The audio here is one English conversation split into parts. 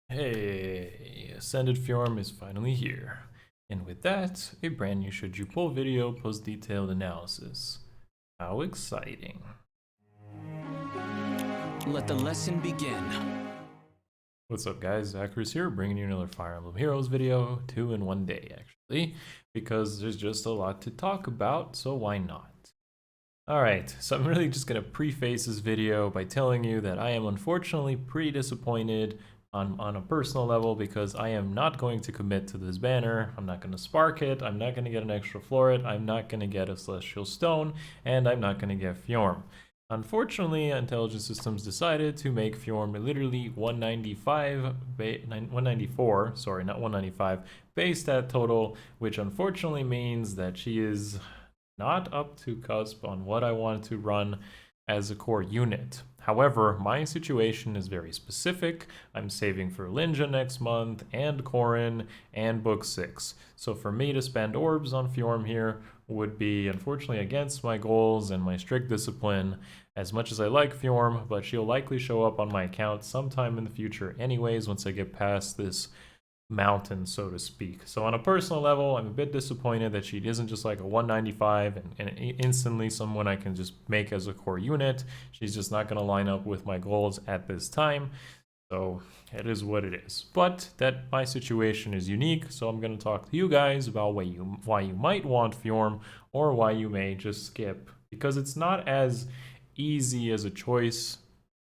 Hey, Ascended Fjorm is finally here. And with that, a brand new Should You Pull video plus detailed analysis. How exciting. Let the lesson begin. What's up guys, Akariss here, bringing you another Fire Emblem Heroes video, 2 in 1 day actually, because there's just a lot to talk about, so why not? Alright, so I'm really just going to preface this video by telling you that I am unfortunately pretty disappointed on a personal level because I am not going to commit to this banner. I'm not going to spark it, I'm not going to get an extra Floret, I'm not going to get a Celestial Stone, and I'm not going to get Fjorm. Unfortunately, Intelligent Systems decided to make Fjorm literally 194, sorry, not 195, base stat total, which unfortunately means that she is not up to cusp on what I want to run as a core unit. However, my situation is very specific. I'm saving for Linja next month, and Corrin, and Book 6. So for me to spend orbs on Fjorm here would be unfortunately against my goals and my strict discipline, as much as I like Fjorm, but she'll likely show up on my account sometime in the future anyways once I get past this mountain, so to speak. So on a personal level, I'm a bit disappointed that she isn't just like a 195 and instantly someone I can just make as a core unit. She's just not going to line up with my goals at this time. So it is what it is. But that my situation is unique, so I'm going to talk to you guys about why you might want Fjorm or why you may just skip, because it's not as easy as a choice,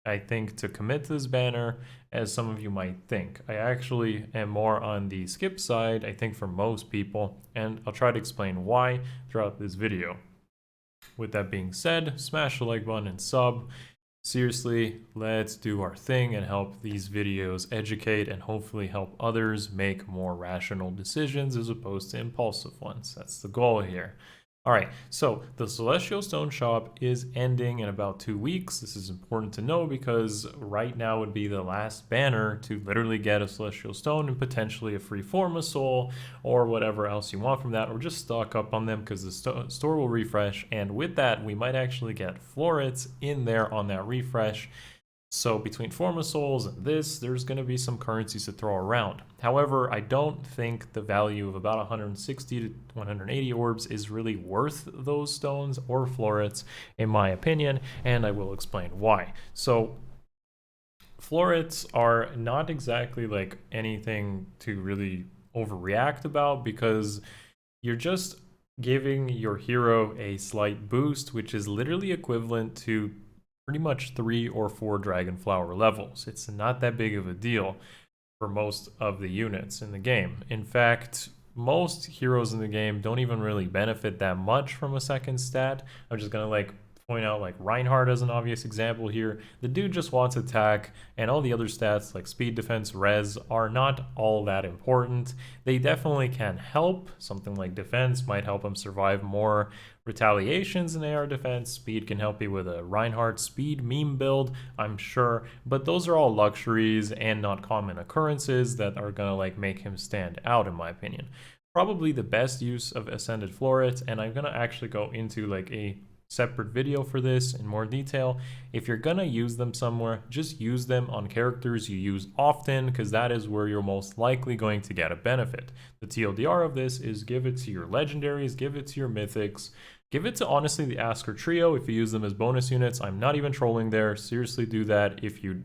I think, to commit to this banner as some of you might think. I actually am more on the skip side, I think, for most people, and I'll try to explain why throughout this video. With that being said, smash the like button and sub. Seriously, let's do our thing and help these videos educate and hopefully help others make more rational decisions as opposed to impulsive ones. That's the goal here. Alright, so the Celestial Stone shop is ending in about 2 weeks. This is important to know because right now would be the last banner to literally get a Celestial Stone and potentially a free Forma Soul or whatever else you want from that, or just stock up on them because the store will refresh, and with that we might actually get Florets in there on that refresh. So between Forma Souls and this, there's going to be some currencies to throw around. However, I don't think the value of about 160 to 180 orbs is really worth those stones or florets, in my opinion, and I will explain why. So florets are not exactly like anything to really overreact about, because you're just giving your hero a slight boost, which is literally equivalent to pretty much 3 or 4 Dragon Flower levels. It's not that big of a deal for most of the units in the game. In fact, most heroes in the game don't even really benefit that much from a second stat. I'm just gonna point out like Reinhardt as an obvious example here. The dude just wants attack, and all the other stats like speed, defense, res are not all that important. They definitely can help. Something like defense might help him survive more retaliations in AR defense. Speed can help you with a Reinhardt speed meme build, I'm sure, but those are all luxuries and not common occurrences that are gonna like make him stand out, in my opinion. Probably the best use of Ascended Floret, and I'm gonna actually go into like a separate video for this in more detail. If you're gonna use them somewhere, just use them on characters you use often, because that is where you're most likely going to get a benefit. The TLDR of this is give it to your legendaries, give it to your mythics, give it to honestly the Asker trio if you use them as bonus units. I'm not even trolling there. Seriously, do that if you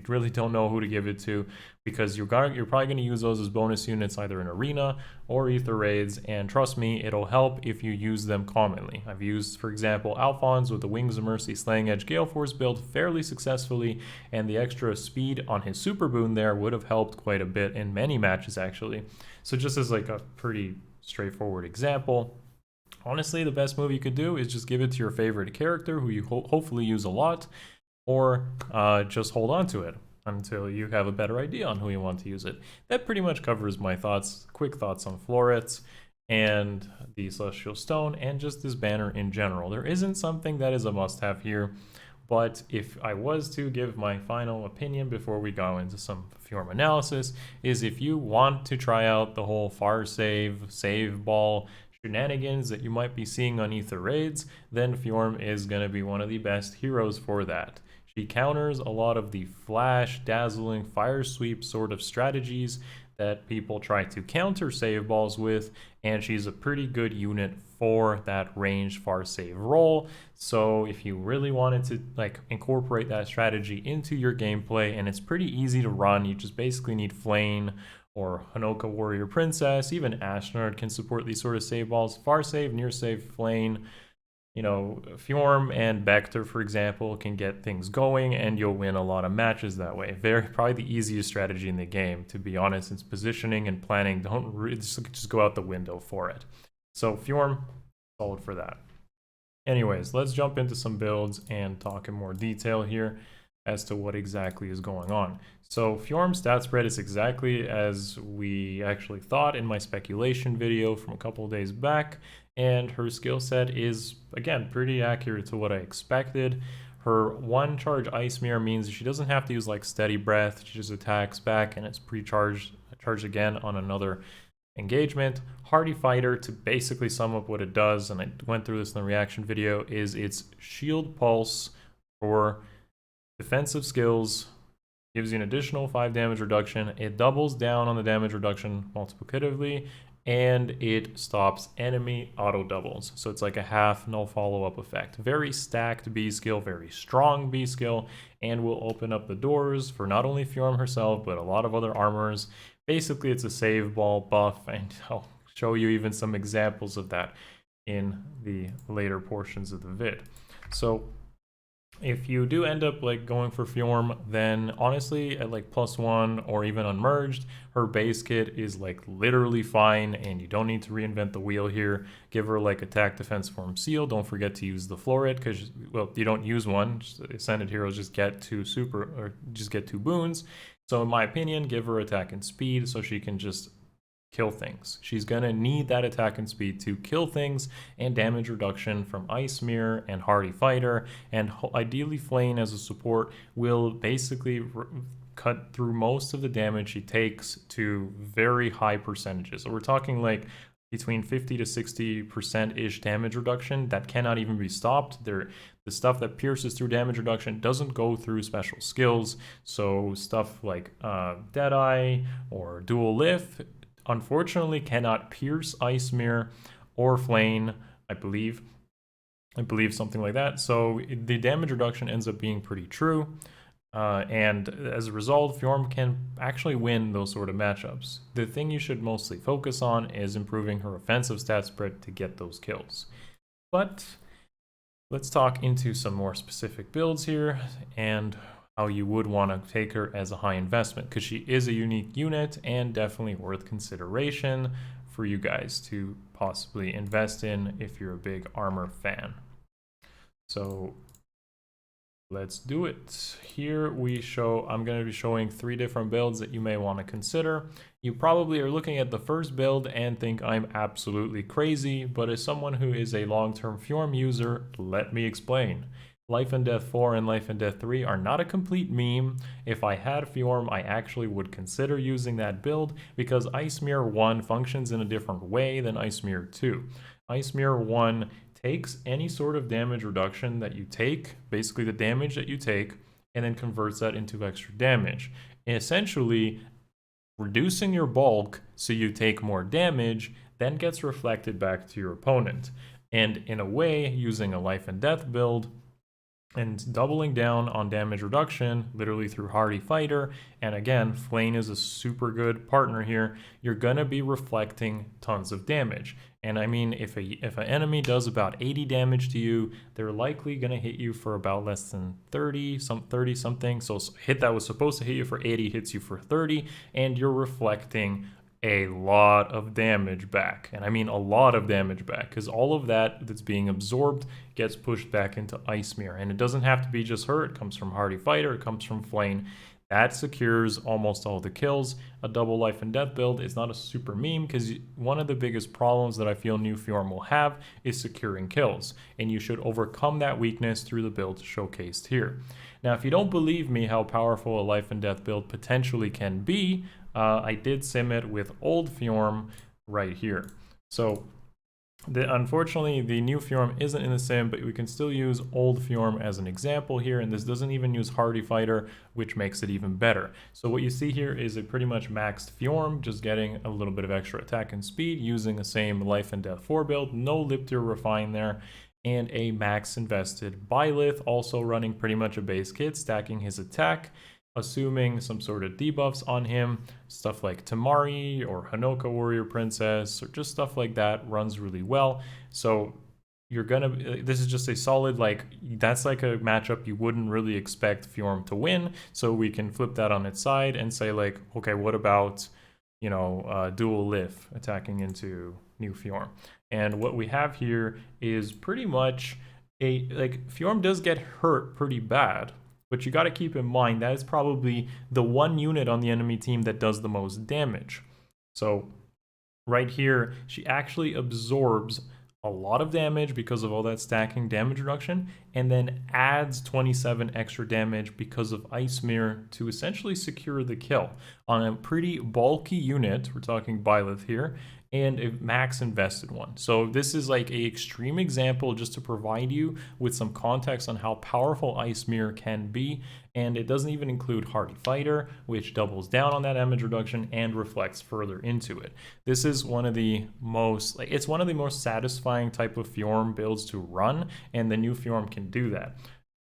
really don't know who to give it to, because you're probably going to use those as bonus units either in arena or ether raids, and trust me, it'll help if you use them commonly. I've used, for example, Alphonse with the Wings of Mercy Slaying Edge Gale Force build fairly successfully, and the extra speed on his super boon there would have helped quite a bit in many matches actually. So just as like a pretty straightforward example, honestly, the best move you could do is just give it to your favorite character who you hopefully use a lot, or just hold on to it until you have a better idea on who you want to use it. That pretty much covers my thoughts, quick thoughts on Florets and the Celestial Stone and just this banner in general. There isn't something that is a must-have here, but if I was to give my final opinion before we go into some Fjorm analysis, is if you want to try out the whole far save ball shenanigans that you might be seeing on ether raids, then Fjorm is going to be one of the best heroes for that. She counters a lot of the flash, dazzling, fire sweep sort of strategies that people try to counter save balls with, and she's a pretty good unit for that ranged far save role. So if you really wanted to like incorporate that strategy into your gameplay, and it's pretty easy to run, you just basically need Flayn or Hanoka Warrior Princess. Even Ashnard can support these sort of save balls. Far save, near save, Flayn, you know, Fjorm and Hector, for example, can get things going, and you'll win a lot of matches that way. Probably the easiest strategy in the game, to be honest. It's positioning and planning. Don't just go out the window for it. So Fjorm, solid for that. Anyways, let's jump into some builds and talk in more detail here as to what exactly is going on. So Fjorm's stat spread is exactly as we actually thought in my speculation video from a couple of days back, and her skill set is, again, pretty accurate to what I expected. Her one charge Ice Mirror means she doesn't have to use like Steady Breath, she just attacks back and it's pre-charged again on another engagement. Hardy Fighter, to basically sum up what it does, and I went through this in the reaction video, is its Shield Pulse for defensive skills, gives you an additional 5 damage reduction. It doubles down on the damage reduction multiplicatively, and it stops enemy auto doubles. So it's like a half no follow-up effect. Very stacked B skill, very strong B skill, and will open up the doors for not only Fjorm herself, but a lot of other armors. Basically, it's a save ball buff, and I'll show you even some examples of that in the later portions of the vid. So if you do end up like going for Fjorm, then honestly at like +1 or even unmerged, her base kit is like literally fine, and you don't need to reinvent the wheel here. Give her like attack, defense, form, seal. Don't forget to use the Floret, because, well, you don't use one. Ascended heroes just get 2 boons. So in my opinion, give her attack and speed so she can just kill things. She's gonna need that attack and speed to kill things, and damage reduction from Ice Mirror and Hardy Fighter, and ideally Flayn as a support will basically cut through most of the damage she takes to very high percentages. So we're talking like between 50 to 60% damage reduction that cannot even be stopped. The stuff that pierces through damage reduction doesn't go through special skills. So stuff like Deadeye or Dual Lift unfortunately cannot pierce Ice Mirror or Flayn, I believe something like that. So the damage reduction ends up being pretty true, and as a result, Fjorm can actually win those sort of matchups. The thing you should mostly focus on is improving her offensive stat spread to get those kills. But let's talk into some more specific builds here and how you would want to take her as a high investment, because she is a unique unit and definitely worth consideration for you guys to possibly invest in if you're a big armor fan. So let's do it. Here I'm going to be showing 3 different builds that you may want to consider. You probably are looking at the first build and think I'm absolutely crazy, but as someone who is a long-term Fjorm user, let me explain. Life and Death 4 and Life and Death 3 are not a complete meme. If I had Fjorm, I actually would consider using that build, because Ice Mirror 1 functions in a different way than Ice Mirror 2. Ice Mirror 1 takes any sort of damage reduction that you take, basically the damage that you take, and then converts that into extra damage. Essentially, reducing your bulk so you take more damage then gets reflected back to your opponent. And in a way, using a Life and Death build and doubling down on damage reduction, literally through Hardy Fighter, and again, Flayn is a super good partner here, you're gonna be reflecting tons of damage. And I mean, if an enemy does about 80 damage to you, they're likely gonna hit you for about less than 30 something. So hit that was supposed to hit you for 80 hits you for 30, and you're reflecting a lot of damage back. And I mean a lot of damage back, because all of that that's being absorbed gets pushed back into Ice Mirror. And it doesn't have to be just her, it comes from Hardy Fighter, it comes from Flayn. That secures almost all the kills. A double Life and Death build is not a super meme, because one of the biggest problems that I feel new Fjorm will have is securing kills, and you should overcome that weakness through the build showcased here. Now, if you don't believe me how powerful a Life and Death build potentially can be, I did sim it with old Fjorm right here. So Unfortunately, the new Fjorm isn't in the sim, but we can still use old Fjorm as an example here, and this doesn't even use Hardy Fighter, which makes it even better. So what you see here is a pretty much maxed Fjorm, just getting a little bit of extra attack and speed, using the same Life and Death 4 build, no Lip Tier Refine there, and a max invested Byleth, also running pretty much a base kit, stacking his attack, assuming some sort of debuffs on him, stuff like Tamari or Hanoka Warrior Princess, or just stuff like that runs really well. So you're gonna, this is just a solid, like, that's like a matchup you wouldn't really expect Fjorm to win. So we can flip that on its side and say like, okay, what about, you know, dual Lif attacking into new Fjorm? And what we have here is pretty much like, Fjorm does get hurt pretty bad, but you got to keep in mind that is probably the one unit on the enemy team that does the most damage. So right here, she actually absorbs a lot of damage because of all that stacking damage reduction, and then adds 27 extra damage because of Ice Mirror to essentially secure the kill on a pretty bulky unit. We're talking Byleth here, and a max invested one. So this is like a extreme example just to provide you with some context on how powerful Ice Mirror can be, and it doesn't even include Hardy Fighter, which doubles down on that damage reduction and reflects further into it. This is one of the most, like, it's one of the most satisfying type of Fjorm builds to run, and the new Fjorm can do that.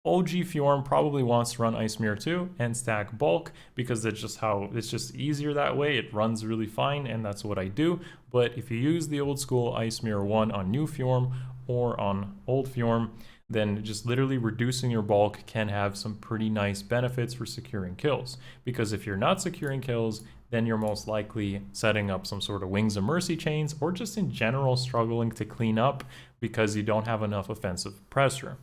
OG Fjorm probably wants to run Ice Mirror 2 and stack bulk because that's just how, it's just easier that way. It runs really fine, and that's what I do. But if you use the old school Ice Mirror 1 on new Fjorm or on old Fjorm, then just literally reducing your bulk can have some pretty nice benefits for securing kills. Because if you're not securing kills, then you're most likely setting up some sort of Wings of Mercy chains, or just in general struggling to clean up because you don't have enough offensive pressure.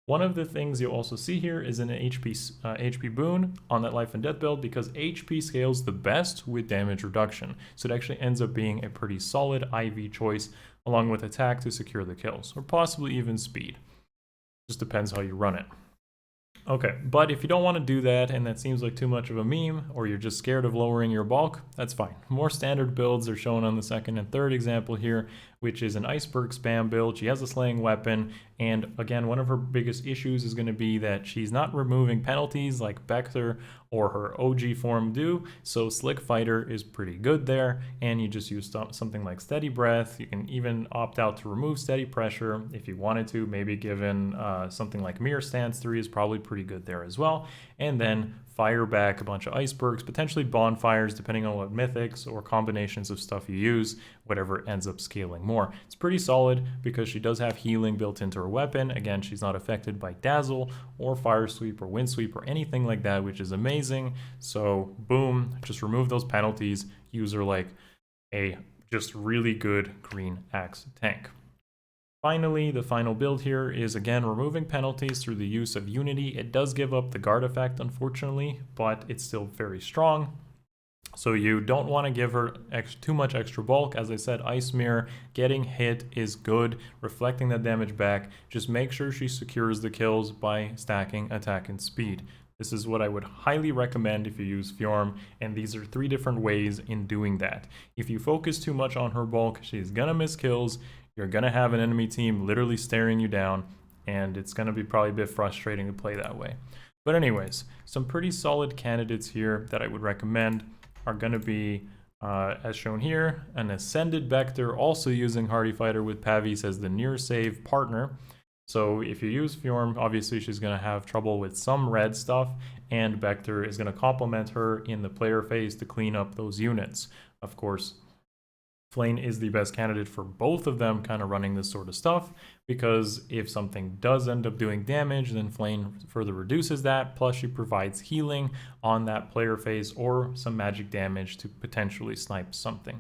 One of the things you'll also see here is an HP boon on that Life and Death build, because HP scales the best with damage reduction. So it actually ends up being a pretty solid IV choice, along with attack to secure the kills, or possibly even speed. Just depends how you run it. Okay, but if you don't want to do that and that seems like too much of a meme, or you're just scared of lowering your bulk, that's fine. More standard builds are shown on the second and third example here, which is an Iceberg spam build. She has a slaying weapon, and again, one of her biggest issues is going to be that she's not removing penalties like Hector or her OG form do, so Slick Fighter is pretty good there, and you just use something like Steady Breath. You can even opt out to remove Steady Pressure if you wanted to, maybe given something like Mirror Stance 3 is probably pretty good there as well, and then fire back a bunch of icebergs, potentially bonfires, depending on what mythics or combinations of stuff you use, whatever ends up scaling more. It's pretty solid because she does have healing built into her weapon. Again, she's not affected by Dazzle or Fire Sweep or Wind Sweep or anything like that, which is amazing. So boom, just remove those penalties, use her like a just really good green axe tank. Finally, the final build here is again removing penalties through the use of Unity. It does give up the guard effect, unfortunately, but it's still very strong. So you don't want to give her too much extra bulk. As I said, Ice Mirror, getting hit is good, reflecting that damage back. Just make sure she secures the kills by stacking attack and speed. This is what I would highly recommend if you use Fjorm, and these are 3 different ways in doing that. If you focus too much on her bulk, she's gonna miss kills. You're going to have an enemy team literally staring you down, and it's going to be probably a bit frustrating to play that way. But anyways, some pretty solid candidates here that I would recommend are going to be, as shown here, an Ascended Vector, also using Hardy Fighter with Pavis as the near save partner. So if you use Fjorm, obviously she's going to have trouble with some red stuff, and Vector is going to complement her in the player phase to clean up those units. Of course, Flayn is the best candidate for both of them kind of running this sort of stuff, because if something does end up doing damage, then Flayn further reduces that, plus she provides healing on that player phase or some magic damage to potentially snipe something.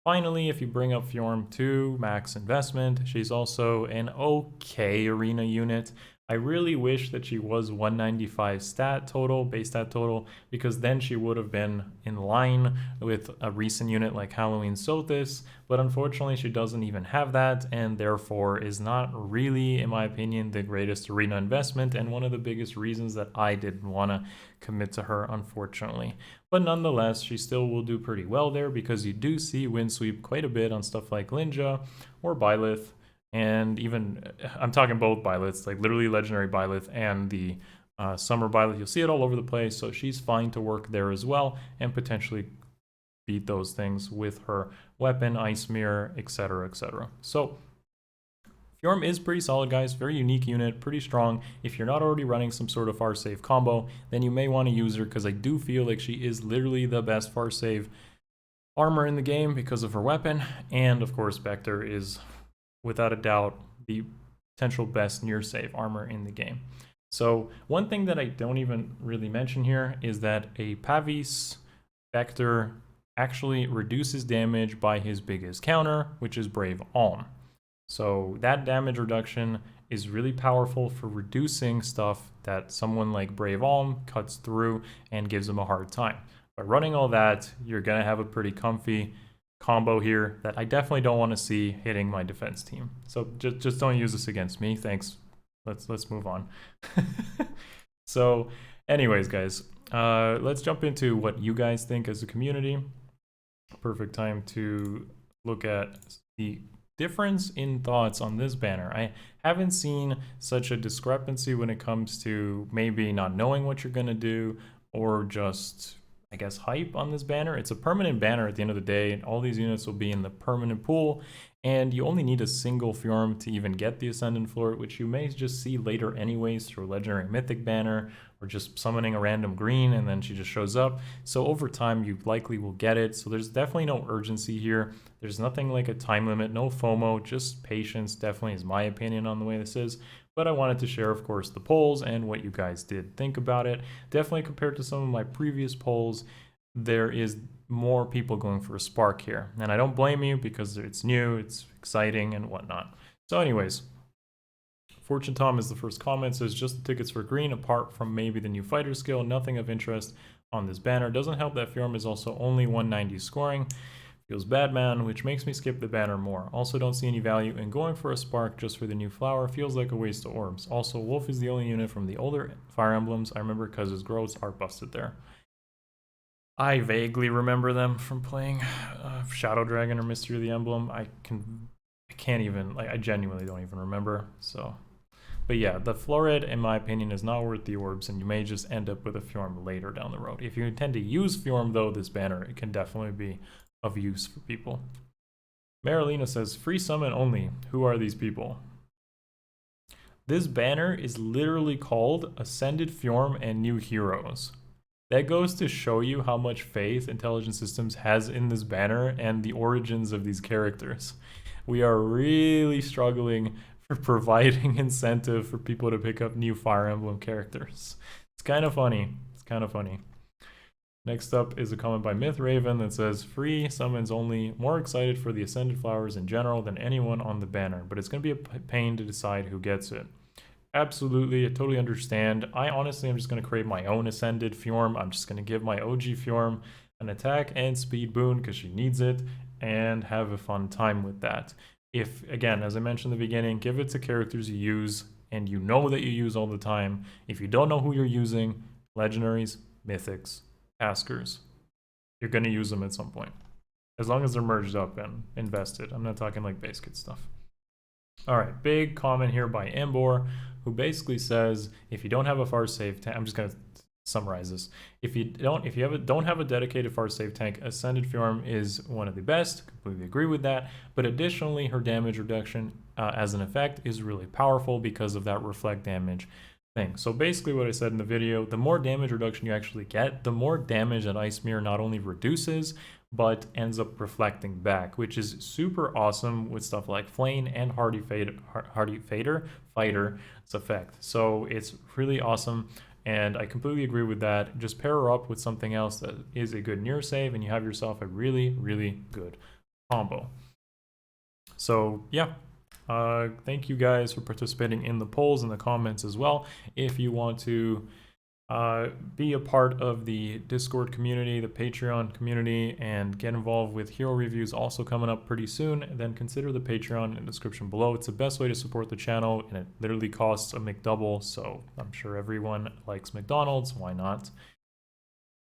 Finally, if you bring up Fjorm 2, max investment, she's also an okay arena unit, I really wish that she was 195 stat total, base stat total, because then she would have been in line with a recent unit like Halloween Sothis, but unfortunately she doesn't even have that, and therefore is not really, in my opinion, the greatest arena investment, and one of the biggest reasons that I didn't want to commit to her, unfortunately. But nonetheless, she still will do pretty well there, because you do see win sweep quite a bit on stuff like Linja or Byleth, and even, I'm talking both Byleths, like literally Legendary Byleth and the Summer Byleth. You'll see it all over the place, so she's fine to work there as well, and potentially beat those things with her weapon, Ice Mirror, etc., etc. So Fjorm is pretty solid, guys. Very unique unit, pretty strong. If you're not already running some sort of far save combo, then you may want to use her, because I do feel like she is literally the best far save armor in the game because of her weapon, and of course Vector is without a doubt the potential best near save armor in the game. So one thing that I don't even really mention here is that a Pavis Vector actually reduces damage by his biggest counter, which is Brave Alm. So that damage reduction is really powerful for reducing stuff that someone like Brave Alm cuts through and gives him a hard time. By running all that, you're gonna have a pretty comfy combo here that I definitely don't want to see hitting my defense team. So just don't use this against me. Thanks. Let's move on. So anyways, guys, let's jump into what you guys think as a community. Perfect time to look at the difference in thoughts on this banner. I haven't seen such a discrepancy when it comes to maybe not knowing what you're gonna do, or just, I guess, hype on this banner. It's a permanent banner at the end of the day, and all these units will be in the permanent pool, and you only need a single Fjorm to even get the Ascended Floret, which you may just see later anyways through a Legendary Mythic banner, or just summoning a random green and then she just shows up. So over time you likely will get it, so there's definitely no urgency here. There's nothing like a time limit, no FOMO, just patience definitely is my opinion on the way this is. But I wanted to share, of course, the polls and what you guys did think about it. Definitely compared to some of my previous polls, there is more people going for a spark here. And I don't blame you, because it's new, it's exciting and whatnot. So anyways, Fortune Tom is the first comment, says just the tickets for green, apart from maybe the new fighter skill, nothing of interest on this banner. Doesn't help that Fjorm is also only 190 scoring. Feels bad, man, which makes me skip the banner more. Also don't see any value in going for a spark just for the new flower. Feels like a waste of orbs. Also, Wolf is the only unit from the older Fire Emblems I remember, because his growths are busted there. I vaguely remember them from playing Shadow Dragon or Mystery of the Emblem. I can't even, like, I genuinely don't even remember. So, but yeah, the Floret, in my opinion, is not worth the orbs, and you may just end up with a Fjorm later down the road. If you intend to use Fjorm, though, this banner, it can definitely be of use for people. Marilena says, free summon only. Who are these people? This banner is literally called Ascended Fjorm and New Heroes. That goes to show you how much faith Intelligent Systems has in this banner and the origins of these characters. We are really struggling for providing incentive for people to pick up new Fire Emblem characters. It's kind of funny. It's kind of funny. Next up is a comment by Myth Raven that says, free summons only, more excited for the Ascended Flowers in general than anyone on the banner, but it's going to be a pain to decide who gets it. Absolutely, I totally understand. I honestly am just going to create my own Ascended Fjorm. I'm just going to give my OG Fjorm an attack and speed boon because she needs it, and have a fun time with that. If, again, as I mentioned in the beginning, give it to characters you use and you know that you use all the time. If you don't know who you're using, legendaries, mythics, askers, you're going to use them at some point, as long as they're merged up and invested. I'm not talking like base kit stuff. All right, big comment here by Embor, who basically says, if you don't have a far save tank, I'm just going to summarize this. If you don't have a dedicated far save tank, Ascended Fjorm is one of the best. Completely agree with that. But additionally, her damage reduction as an effect is really powerful because of that reflect damage thing. So basically what I said in the video, the more damage reduction you actually get, the more damage that Ice Mirror not only reduces, but ends up reflecting back, which is super awesome with stuff like Flayn and Hardy Fader Fighter's effect. So it's really awesome, and I completely agree with that. Just pair her up with something else that is a good near save, and you have yourself a really, really good combo. So yeah, Thank you guys for participating in the polls and the comments as well. If you want to be a part of the Discord community, the Patreon community, and get involved with hero reviews also coming up pretty soon, then consider the Patreon in the description below. It's the best way to support the channel, and it literally costs a McDouble, so I'm sure everyone likes McDonald's. Why not?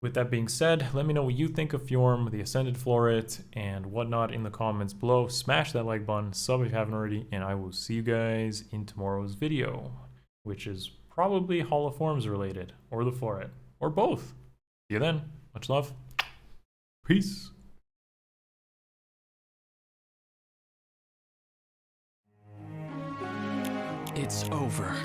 With that being said, let me know what you think of Fjorm, the Ascended Floret, and whatnot in the comments below. Smash that like button, sub if you haven't already, and I will see you guys in tomorrow's video, which is probably Hall of Forms related, or the Floret, or both. See you then. Much love. Peace. It's over.